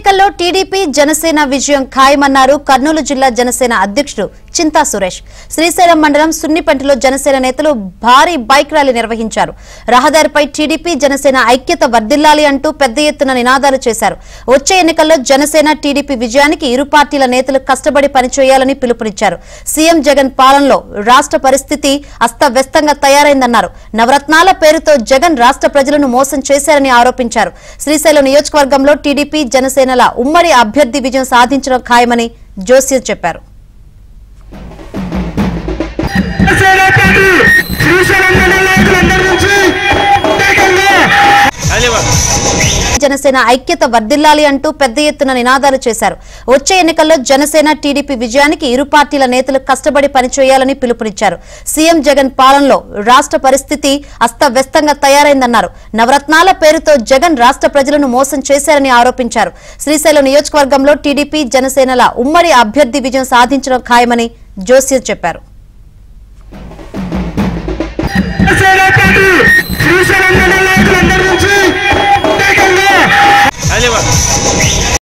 ఎన్నికల్లో టీడీపీ జనసేన విజయం ఖాయమన్నారు కర్నూలు జిల్లా జనసేన అధ్యక్షుడు చింతా సురేష్. శ్రీశైలం మండలం సున్నిపెంటలో జనసేన నేతలు భారీ బైక్ ర్యాలీ నిర్వహించారు. రహదారిపై టీడీపీ జనసేన ఐక్యత వర్ధిల్లాలి అంటూ పెద్ద ఎత్తున నినాదాలు చేశారు. వచ్చే ఎన్నికల్లో జనసేన టీడీపీ విజయానికి ఇరు పార్టీల నేతలు కష్టపడి పనిచేయాలని పిలుపునిచ్చారు. సీఎం జగన్ పాలనలో రాష్ట్ర పరిస్థితి అస్తవ్యస్తంగా తయారైందన్నారు. నవరత్నాల పేరుతో జగన్ రాష్ట్ర ప్రజలను మోసం చేశారని ఆరోపించారు. శ్రీశైలం నియోజకవర్గంలో టీడీపీ జనసేనల ఉమ్మడి అభ్యర్థి విజయం సాధించడం ఖాయమని జోస్యర్ చెప్పారు. జనసేన ఐక్యత వర్ధిల్లాలి అంటూ పెద్ద ఎత్తున నినాదాలు చేశారు. వచ్చే ఎన్నికల్లో జనసేన టీడీపీ విజయానికి ఇరు పార్టీల నేతలు కష్టపడి పనిచేయాలని పిలుపునిచ్చారు. సీఎం జగన్ పాలనలో రాష్ట్ర పరిస్థితి అస్తవ్యస్తంగా తయారైందన్నారు. నవరత్నాల పేరుతో జగన్ రాష్ట్ర ప్రజలను మోసం చేశారని ఆరోపించారు. శ్రీశైలం నియోజకవర్గంలో టీడీపీ జనసేనల ఉమ్మడి అభ్యర్థి విజయం సాధించడం ఖాయమని జోస్యర్ చెప్పారు.